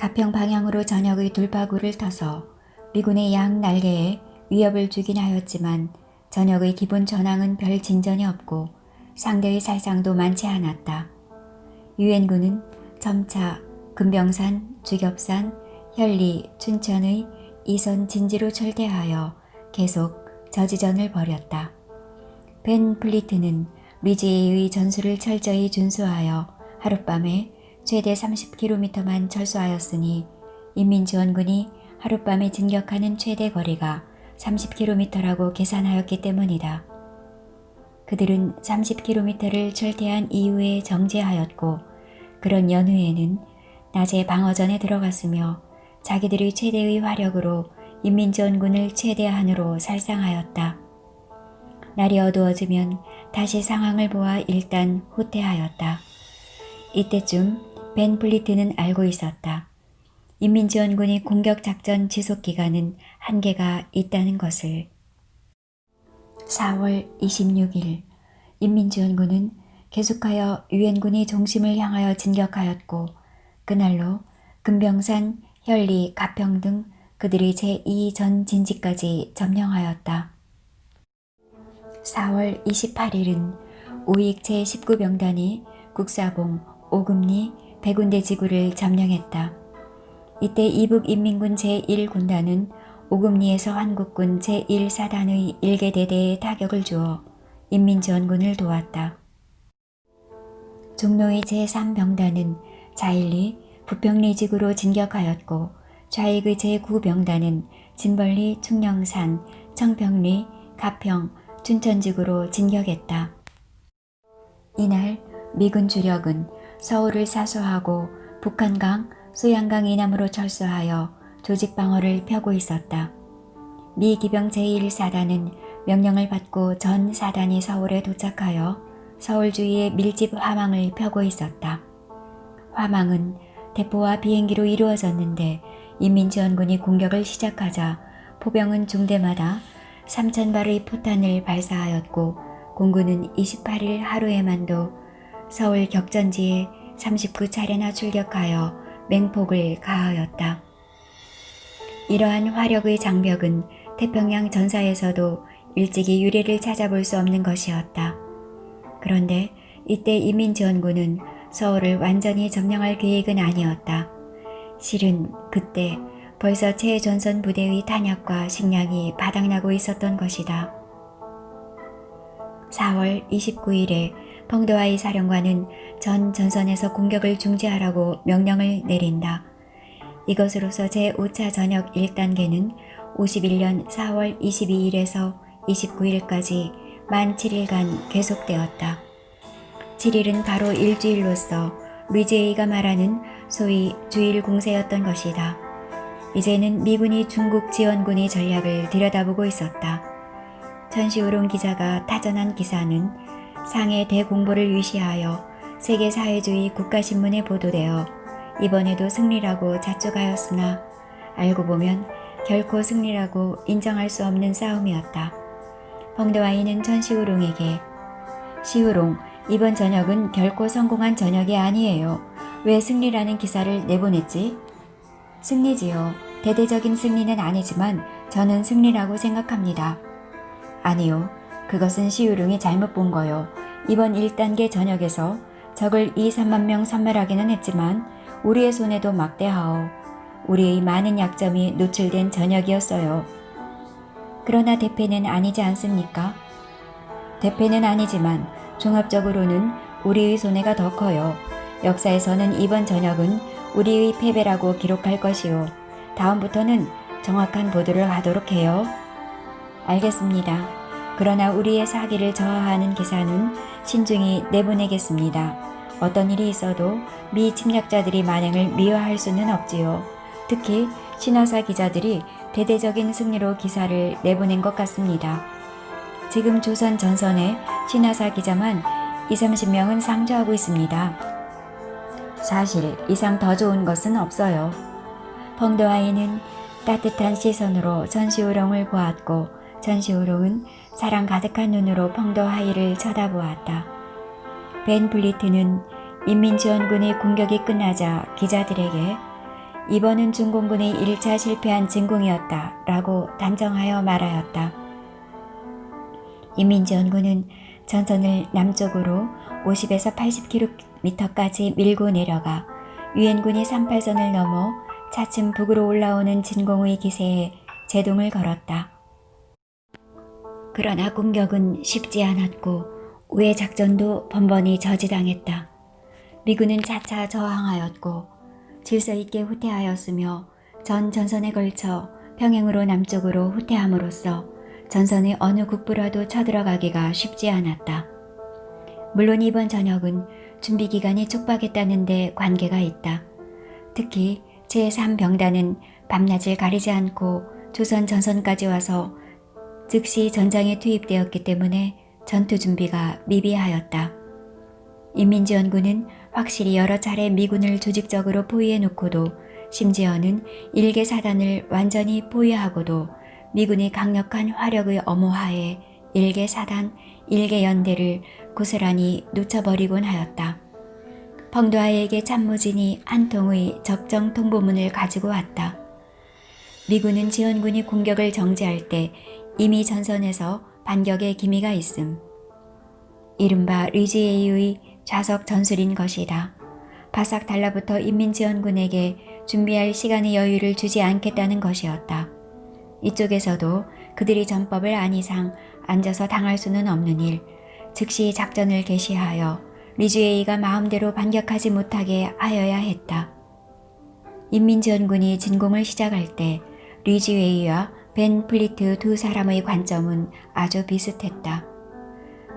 가평 방향으로 저녁의 돌파구를 터서 미군의 양 날개에 위협을 주긴 하였지만 저녁의 기본 전황은 별 진전이 없고 상대의 살상도 많지 않았다. 유엔군은 점차 금병산, 주겹산, 현리, 춘천의 이선 진지로 철퇴하여 계속 저지전을 벌였다. 벤 플리트는 리지에의 전술을 철저히 준수하여 하룻밤에 최대 30km만 철수하였으니 인민지원군이 하룻밤에 진격하는 최대 거리가 30km라고 계산하였기 때문이다. 그들은 30km를 철퇴한 이후에 정지하였고 그런 연후에는 낮에 방어전에 들어갔으며 자기들의 최대의 화력으로 인민지원군을 최대한으로 살상하였다. 날이 어두워지면 다시 상황을 보아 일단 후퇴하였다. 이때쯤 벤 플리트는 알고 있었다. 인민지원군이 공격작전 지속기간은 한계가 있다는 것을. 4월 26일 인민지원군은 계속하여 유엔군이 종심을 향하여 진격하였고 그날로 금병산, 현리, 가평 등 그들이 제2전 진지까지 점령하였다. 4월 28일은 우익 제19병단이 국사봉, 오금리, 백운대 지구를 점령했다. 이때 이북인민군 제1군단은 오금리에서 한국군 제1사단의 1개 대대에 타격을 주어 인민지원군을 도왔다. 종로의 제3병단은 자일리, 부평리 지구로 진격하였고 좌익의 제9병단은 진벌리, 충령산, 청평리, 가평, 춘천지구로 진격했다. 이날 미군 주력은 서울을 사수하고 북한강, 수양강 이남으로 철수하여 조직방어를 펴고 있었다. 미 기병 제1사단은 명령을 받고 전 사단이 서울에 도착하여 서울 주위에 밀집 화망을 펴고 있었다. 화망은 대포와 비행기로 이루어졌는데 인민지원군이 공격을 시작하자 포병은 중대마다 3,000발의 포탄을 발사하였고 공군은 28일 하루에만도 서울 격전지에 39차례나 출격하여 맹폭을 가하였다. 이러한 화력의 장벽은 태평양 전사에서도 일찍이 유례를 찾아볼 수 없는 것이었다. 그런데 이때 인민지원군은 서울을 완전히 점령할 계획은 아니었다. 실은 그때 벌써 최전선 부대의 탄약과 식량이 바닥나고 있었던 것이다. 4월 29일에 펑도아이 사령관은 전 전선에서 공격을 중지하라고 명령을 내린다. 이것으로서 제5차 전역 1단계는 51년 4월 22일에서 29일까지 만 7일간 계속되었다. 7일은 바로 일주일로서 리지에이가 말하는 소위 주일 공세였던 것이다. 이제는 미군이 중국 지원군의 전략을 들여다보고 있었다. 전시우롱 기자가 타전한 기사는 상해 대공보를 위시하여 세계사회주의 국가신문에 보도되어 이번에도 승리라고 자축하였으나 알고 보면 결코 승리라고 인정할 수 없는 싸움이었다. 펑도아이는 전시우롱에게 시우롱, 이번 전역은 결코 성공한 전역이 아니에요. 왜 승리라는 기사를 내보냈지? 승리지요. 대대적인 승리는 아니지만 저는 승리라고 생각합니다. 아니요. 그것은 시우롱이 잘못 본 거요. 이번 1단계 전역에서 적을 2~3만 명 섬멸하기는 했지만 우리의 손에도 막대하오. 우리의 많은 약점이 노출된 전역이었어요. 그러나 대패는 아니지 않습니까? 대패는 아니지만 종합적으로는 우리의 손해가 더 커요. 역사에서는 이번 전역은 우리의 패배라고 기록할 것이요. 다음부터는 정확한 보도를 하도록 해요. 알겠습니다. 그러나 우리의 사기를 저하하는 기사는 신중히 내보내겠습니다. 어떤 일이 있어도 미 침략자들이 만행을 미화할 수는 없지요. 특히 신화사 기자들이 대대적인 승리로 기사를 내보낸 것 같습니다. 지금 조선 전선에 신화사 기자만 20~30명은 상주하고 있습니다. 사실 이상 더 좋은 것은 없어요. 펑도아이는 따뜻한 시선으로 전시우롱을 보았고 전시우롱은 사랑 가득한 눈으로 펑도아이를 쳐다보았다. 벤 플리트는 인민지원군의 공격이 끝나자 기자들에게 이번은 중공군의 1차 실패한 진공이었다 라고 단정하여 말하였다. 인민지원군은 전선을 남쪽으로 50에서 80km까지 밀고 내려가 유엔군이 38선을 넘어 차츰 북으로 올라오는 진공의 기세에 제동을 걸었다. 그러나 공격은 쉽지 않았고 우회 작전도 번번이 저지당했다. 미군은 차차 저항하였고 질서 있게 후퇴하였으며 전 전선에 걸쳐 평행으로 남쪽으로 후퇴함으로써 전선의 어느 국부라도 쳐들어가기가 쉽지 않았다. 물론 이번 전역은 준비기간이 촉박했다는 데 관계가 있다. 특히 제3병단은 밤낮을 가리지 않고 조선 전선까지 와서 즉시 전장에 투입되었기 때문에 전투 준비가 미비하였다. 인민지원군은 확실히 여러 차례 미군을 조직적으로 포위해 놓고도 심지어는 일개 사단을 완전히 포위하고도 미군의 강력한 화력의 엄호하에 일개 사단, 일개 연대를 고스란히 놓쳐버리곤 하였다. 펑도아에게 참모진이 한 통의 적정 통보문을 가지고 왔다. 미군은 지원군이 공격을 정지할 때 이미 전선에서 반격의 기미가 있음. 이른바 리지에이의 좌석 전술인 것이다. 바싹 달라붙어 인민지원군에게 준비할 시간의 여유를 주지 않겠다는 것이었다. 이쪽에서도 그들이 전법을 안 이상 앉아서 당할 수는 없는 일, 즉시 작전을 개시하여 리지에이가 마음대로 반격하지 못하게 하여야 했다. 인민지원군이 진공을 시작할 때 리지웨이와 벤 플리트 두 사람의 관점은 아주 비슷했다.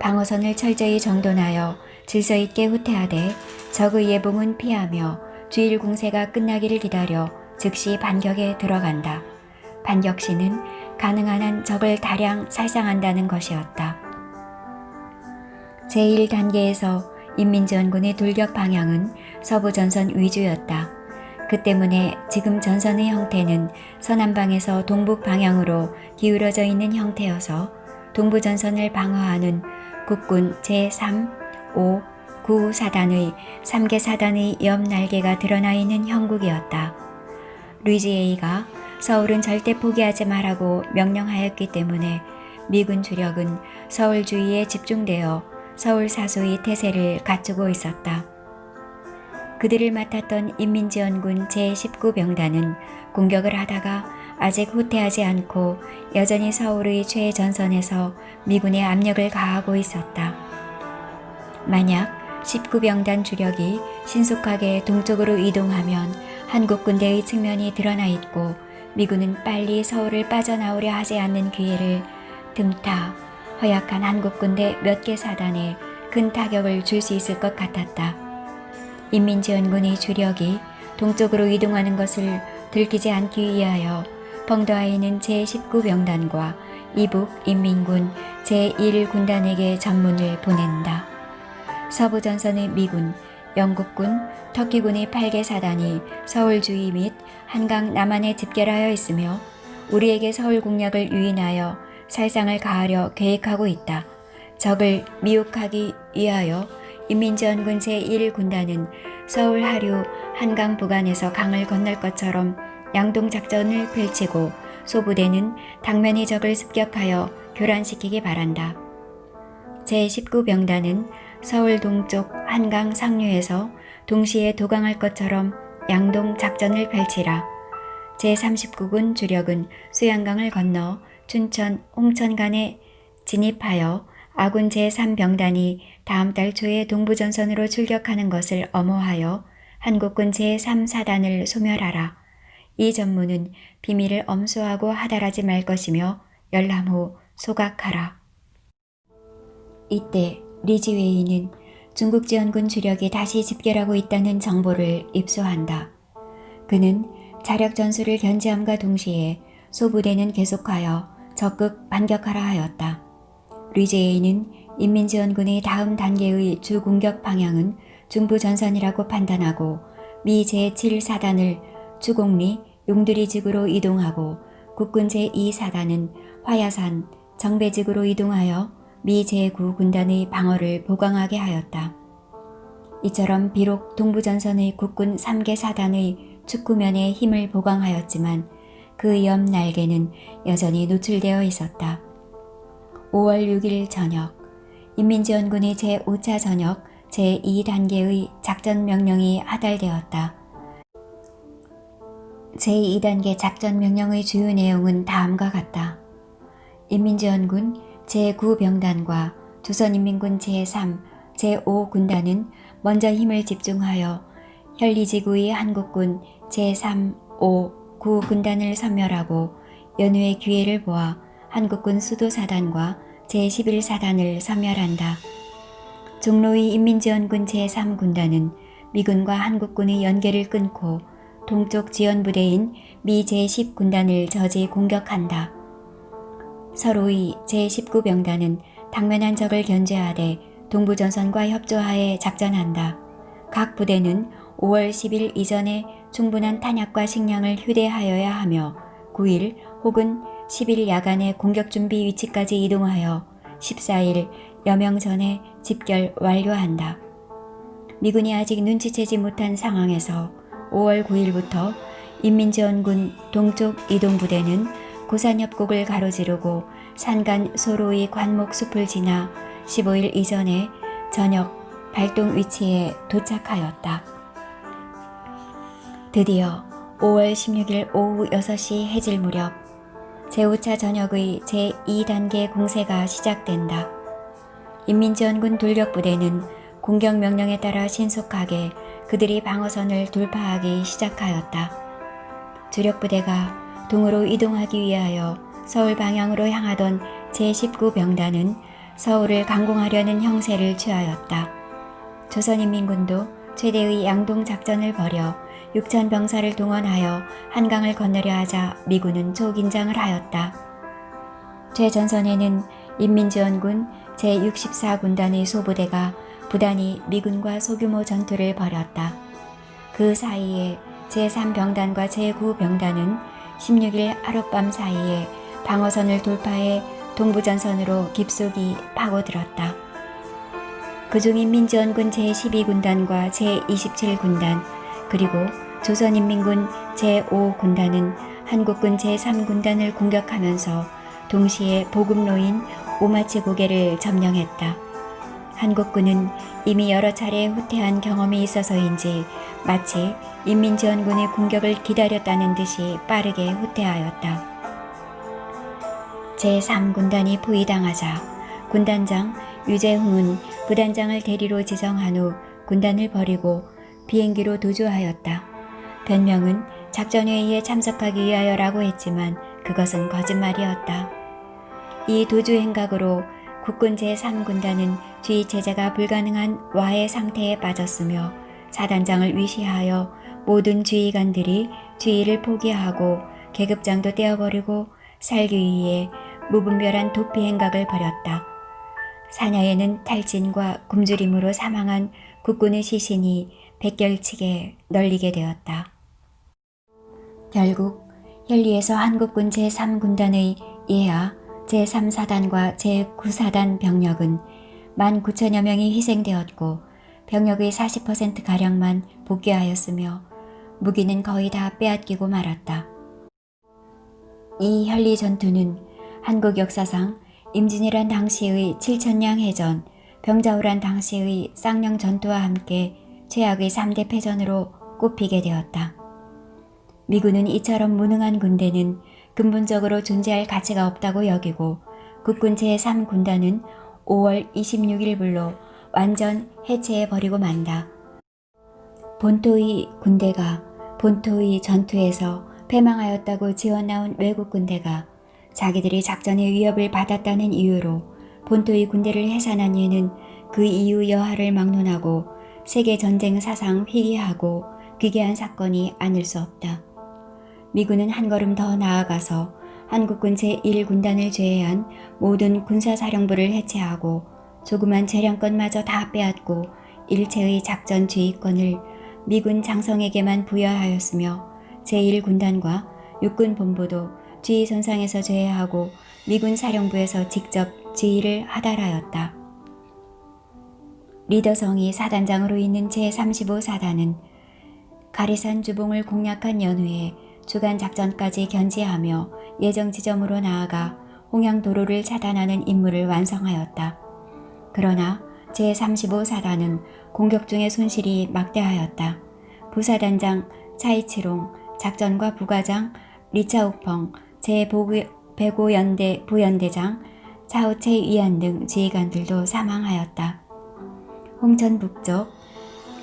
방어선을 철저히 정돈하여 질서 있게 후퇴하되 적의 예봉은 피하며 주일 공세가 끝나기를 기다려 즉시 반격에 들어간다. 반격 시는 가능한 한 적을 다량 살상한다는 것이었다. 제1단계에서 인민지원군의 돌격 방향은 서부전선 위주였다. 그 때문에 지금 전선의 형태는 서남방에서 동북 방향으로 기울어져 있는 형태여서 동부전선을 방어하는 국군 제3, 5, 9 사단의 3개 사단의 옆 날개가 드러나 있는 형국이었다. 리지에이가 서울은 절대 포기하지 말라고 명령하였기 때문에 미군 주력은 서울 주위에 집중되어 서울 사소의 태세를 갖추고 있었다. 그들을 맡았던 인민지원군 제19병단은 공격을 하다가 아직 후퇴하지 않고 여전히 서울의 최전선에서 미군의 압력을 가하고 있었다. 만약 19병단 주력이 신속하게 동쪽으로 이동하면 한국 군대의 측면이 드러나 있고 미군은 빨리 서울을 빠져나오려 하지 않는 기회를 틈타 허약한 한국 군대 몇 개 사단에 큰 타격을 줄 수 있을 것 같았다. 인민지원군의 주력이 동쪽으로 이동하는 것을 들키지 않기 위하여 펑도아에는 제19병단과 이북 인민군 제1군단에게 전문을 보낸다. 서부전선의 미군, 영국군, 터키군의 8개 사단이 서울 주위 및 한강 남한에 집결하여 있으며 우리에게 서울 공략을 유인하여 살상을 가하려 계획하고 있다. 적을 미혹하기 위하여 인민지원군 제1군단은 서울 하류 한강 부간에서 강을 건널 것처럼 양동작전을 펼치고 소부대는 당면히 적을 습격하여 교란시키기 바란다. 제19병단은 서울 동쪽 한강 상류에서 동시에 도강할 것처럼 양동작전을 펼치라. 제39군 주력은 수양강을 건너 춘천, 홍천 간에 진입하여 아군 제3병단이 다음 달 초에 동부전선으로 출격하는 것을 엄호하여 한국군 제3사단을 소멸하라. 이 전무는 비밀을 엄수하고 하달하지 말 것이며 열람 후 소각하라. 이때 리지웨이는 중국 지원군 주력이 다시 집결하고 있다는 정보를 입수한다. 그는 자력 전술을 견지함과 동시에 소부대는 계속하여 적극 반격하라 하였다. 리지웨이는 인민지원군의 다음 단계의 주 공격 방향은 중부전선이라고 판단하고 미 제7사단을 주곡리, 용두리직으로 이동하고 국군 제2사단은 화야산, 정배직으로 이동하여 미 제9군단의 방어를 보강하게 하였다. 이처럼 비록 동부전선의 국군 3개 사단의 축구면에 힘을 보강하였지만 그 옆 날개는 여전히 노출되어 있었다. 5월 6일 저녁, 인민지원군의 제5차 저녁 제2단계의 작전 명령이 하달되었다. 제2단계 작전 명령의 주요 내용은 다음과 같다. 인민지원군 제9병단과 조선인민군 제3, 제5군단은 먼저 힘을 집중하여 현리지구의 한국군 제3, 5, 9군단을 섬멸하고 연후의 기회를 보아 한국군 수도사단과 제11사단을 섬멸한다. 종로의 인민지원군 제3군단은 미군과 한국군의 연계를 끊고 동쪽 지원부대인 미 제10군단을 저지 공격한다. 서로의 제19병단은 당면한 적을 견제하되 동부전선과 협조하에 작전한다. 각 부대는 5월 10일 이전에 충분한 탄약과 식량을 휴대하여야 하며 9일 혹은 10일 야간에 공격준비 위치까지 이동하여 14일 여명 전에 집결 완료한다. 미군이 아직 눈치채지 못한 상황에서 5월 9일부터 인민지원군 동쪽 이동부대는 고산협곡을 가로지르고 산간 소로의 관목숲을 지나 15일 이전에 저녁 발동 위치에 도착하였다. 드디어 5월 16일 오후 6시 해질 무렵 제5차 전역의 제2단계 공세가 시작된다. 인민지원군 돌격부대는 공격 명령에 따라 신속하게 그들이 방어선을 돌파하기 시작하였다. 주력부대가 동으로 이동하기 위하여 서울 방향으로 향하던 제19병단은 서울을 강공하려는 형세를 취하였다. 조선인민군도 최대의 양동작전을 벌여 6천 병사를 동원하여 한강을 건너려 하자 미군은 초긴장을 하였다. 최전선에는 인민지원군 제64군단의 소부대가 부단히 미군과 소규모 전투를 벌였다. 그 사이에 제3병단과 제9병단은 16일 하룻밤 사이에 방어선을 돌파해 동부전선으로 깊숙이 파고들었다. 그중 인민지원군 제12군단과 제27군단 그리고 조선인민군 제5군단은 한국군 제3군단을 공격하면서 동시에 보급로인 오마치 고개를 점령했다. 한국군은 이미 여러 차례 후퇴한 경험이 있어서인지 마치 인민지원군의 공격을 기다렸다는 듯이 빠르게 후퇴하였다. 제3군단이 포위당하자 군단장 유재홍은 부단장을 대리로 지정한 후 군단을 버리고 비행기로 도주하였다. 변명은 작전회의에 참석하기 위하여라고 했지만 그것은 거짓말이었다. 이 도주 행각으로 국군 제3군단은 주의 체제가 불가능한 와해 상태에 빠졌으며 사단장을 위시하여 모든 주의관들이 주의를 포기하고 계급장도 떼어버리고 살기 위해 무분별한 도피 행각을 벌였다. 사냐에는 탈진과 굶주림으로 사망한 국군의 시신이 백결치게 널리게 되었다. 결국 현리에서 한국군 제3군단의 예하 제3사단과 제9사단 병력은 19,000여 명이 희생되었고 병력의 40%가량만 복귀하였으며 무기는 거의 다 빼앗기고 말았다. 이 현리 전투는 한국 역사상 임진왜란 당시의 7,000량 해전, 병자호란 당시의 쌍용 전투와 함께 최악의 3대 패전으로 꼽히게 되었다. 미군은 이처럼 무능한 군대는 근본적으로 존재할 가치가 없다고 여기고 국군 제3군단은 5월 26일불로 완전 해체해버리고 만다. 본토의 군대가 본토의 전투에서 패망하였다고 지원 나온 외국 군대가 자기들이 작전의 위협을 받았다는 이유로 본토의 군대를 해산한 예는 그 이유 여하를 막론하고 세계전쟁 사상 회귀하고 귀괴한 사건이 아닐 수 없다. 미군은 한 걸음 더 나아가서 한국군 제1군단을 제외한 모든 군사사령부를 해체하고 조그만 재량권마저 다 빼앗고 일체의 작전 지휘권을 미군 장성에게만 부여하였으며 제1군단과 육군본부도 지휘선상에서 제외하고 미군 사령부에서 직접 지휘를 하달하였다. 리더성이 사단장으로 있는 제35사단은 가리산 주봉을 공략한 연후에 주간 작전까지 견지하며 예정 지점으로 나아가 홍양도로를 차단하는 임무를 완성하였다. 그러나 제35사단은 공격 중의 손실이 막대하였다. 부사단장 차이치롱, 작전과 부과장 리차우펑, 제105연대 부연대장 차우체 위안 등 지휘관들도 사망하였다. 홍천 북쪽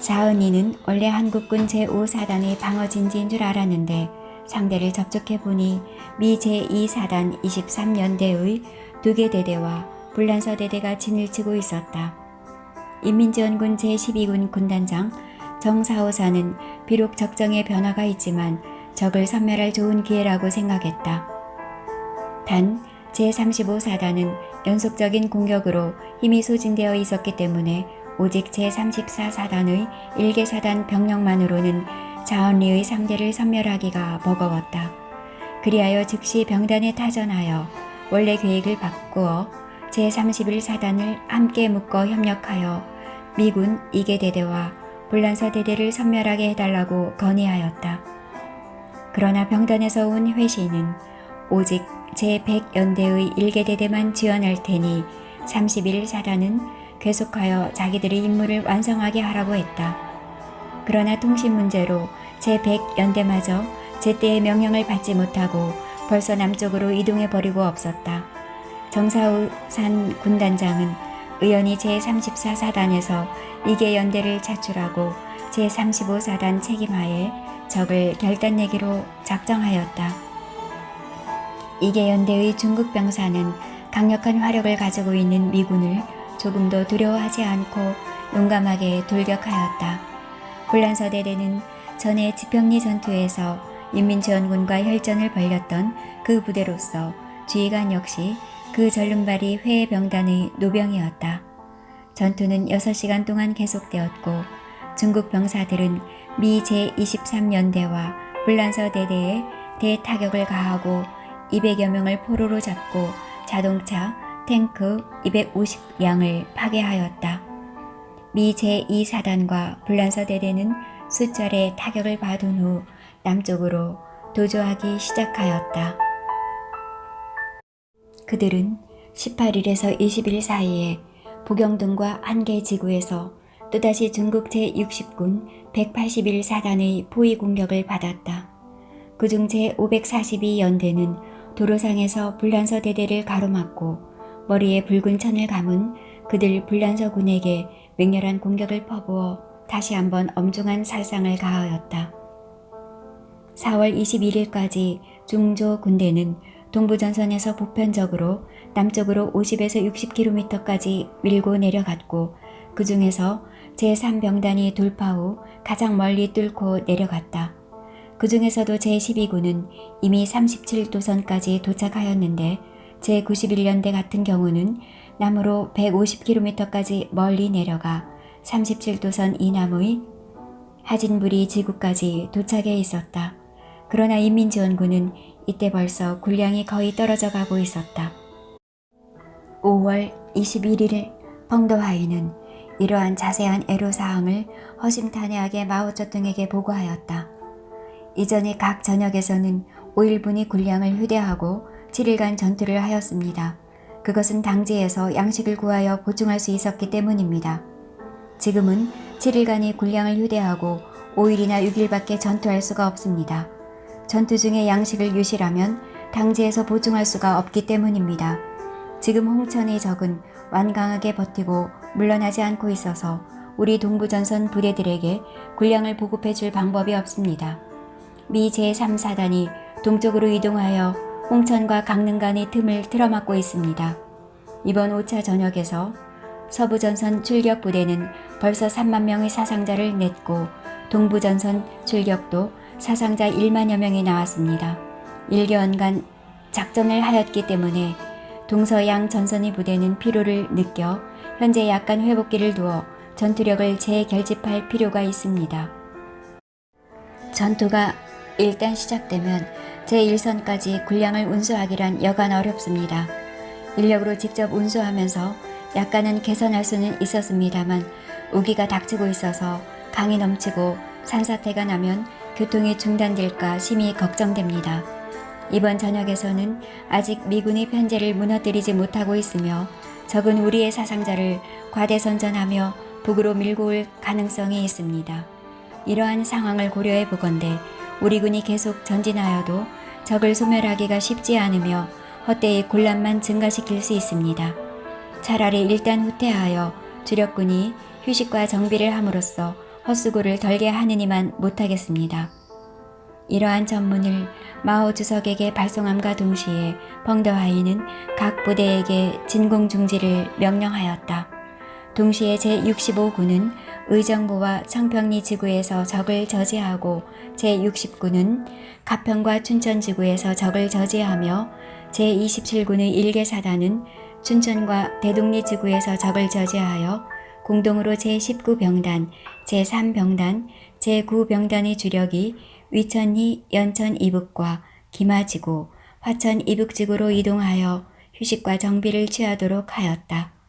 자은이는 원래 한국군 제5사단의 방어진지인 줄 알았는데 상대를 접촉해보니 미 제2사단 23연대의 2개 대대와 불란서 대대가 진을 치고 있었다. 인민지원군 제12군 군단장 정사호사는 비록 적정에 변화가 있지만 적을 섬멸할 좋은 기회라고 생각했다. 단 제35사단은 연속적인 공격으로 힘이 소진되어 있었기 때문에 오직 제34사단의 1개 사단 병력만으로는 자언리의 상대를 섬멸하기가 버거웠다. 그리하여 즉시 병단에 타전하여 원래 계획을 바꾸어 제31사단을 함께 묶어 협력하여 미군 2개 대대와 불란서 대대를 섬멸하게 해달라고 건의하였다. 그러나 병단에서 온 회신은 오직 제100연대의 1개 대대만 지원할 테니 31사단은 계속하여 자기들의 임무를 완성하게 하라고 했다. 그러나 통신 문제로 제100연대마저 제때의 명령을 받지 못하고 벌써 남쪽으로 이동해버리고 없었다. 정사우산 군단장은 의원이 제34사단에서 2개 연대를 차출하고 제35사단 책임하에 적을 결단내기로 작정하였다. 2개 연대의 중국 병사는 강력한 화력을 가지고 있는 미군을 조금도 두려워하지 않고 용감하게 돌격하였다. 불란서 대대는 전에 지평리 전투에서 인민지원군과 혈전을 벌였던 그 부대로서 지휘관 역시 그 전륜발이 회병단의 노병이었다. 전투는 6시간 동안 계속되었고 중국 병사들은 미 제23연대와 불란서 대대에 대타격을 가하고 200여 명을 포로로 잡고 자동차, 탱크 250량을 파괴하였다. 미 제2사단과 불란서 대대는 수절의 타격을 받은 후 남쪽으로 도주하기 시작하였다. 그들은 18일에서 20일 사이에 부경동과 한계 지구에서 또다시 중국 제60군 181사단의 포위 공격을 받았다. 그중 제542연대는 도로상에서 불란서 대대를 가로막고 머리에 붉은 천을 감은 그들 불란서군에게 맹렬한 공격을 퍼부어 다시 한번 엄중한 살상을 가하였다. 4월 21일까지 중조 군대는 동부전선에서 보편적으로 남쪽으로 50에서 60km까지 밀고 내려갔고 그 중에서 제3병단이 돌파 후 가장 멀리 뚫고 내려갔다. 그 중에서도 제12군은 이미 37도선까지 도착하였는데 제91연대 같은 경우는 남으로 150km까지 멀리 내려가 37도선 이남의 하진부리 지구까지 도착해 있었다. 그러나 인민지원군은 이때 벌써 군량이 거의 떨어져 가고 있었다. 5월 21일 펑도하이는 이러한 자세한 애로사항을 허심탄회하게 마오쩌둥에게 보고하였다. 이전에 각 전역에서는 5일분이 군량을 휴대하고 7일간 전투를 하였습니다. 그것은 당지에서 양식을 구하여 보충할 수 있었기 때문입니다. 지금은 7일간의 군량을 휴대하고 5일이나 6일밖에 전투할 수가 없습니다. 전투 중에 양식을 유실하면 당지에서 보충할 수가 없기 때문입니다. 지금 홍천의 적은 완강하게 버티고 물러나지 않고 있어서 우리 동부전선 부대들에게 군량을 보급해 줄 방법이 없습니다. 미 제3사단이 동쪽으로 이동하여 홍천과 강릉 간의 틈을 틀어막고 있습니다. 이번 5차 전역에서 서부전선 출격부대는 벌써 3만 명의 사상자를 냈고 동부전선 출격도 사상자 1만여 명이 나왔습니다. 1개월간 작전을 하였기 때문에 동서양 전선의 부대는 피로를 느껴 현재 약간 회복기를 두어 전투력을 재결집할 필요가 있습니다. 전투가 일단 시작되면 제1선까지 군량을 운수하기란 여간 어렵습니다. 인력으로 직접 운수하면서 약간은 개선할 수는 있었습니다만 우기가 닥치고 있어서 강이 넘치고 산사태가 나면 교통이 중단될까 심히 걱정됩니다. 이번 전역에서는 아직 미군이 편제를 무너뜨리지 못하고 있으며 적은 우리의 사상자를 과대선전하며 북으로 밀고 올 가능성이 있습니다. 이러한 상황을 고려해 보건대 우리 군이 계속 전진하여도 적을 소멸하기가 쉽지 않으며 헛되이 곤란만 증가시킬 수 있습니다. 차라리 일단 후퇴하여 주력군이 휴식과 정비를 함으로써 헛수고를 덜게 하느니만 못하겠습니다. 이러한 전문을 마오 주석에게 발송함과 동시에 펑더하이는 각 부대에게 진공중지를 명령하였다. 동시에 제65군은 의정부와 청평리 지구에서 적을 저지하고 제60군은 가평과 춘천 지구에서 적을 저지하며 제27군의 일개사단은 춘천과 대동리 지구에서 적을 저지하여 공동으로 제19병단, 제3병단, 제9병단의 주력이 위천리 연천 이북과 김하지구, 화천 이북지구로 이동하여 휴식과 정비를 취하도록 하였다.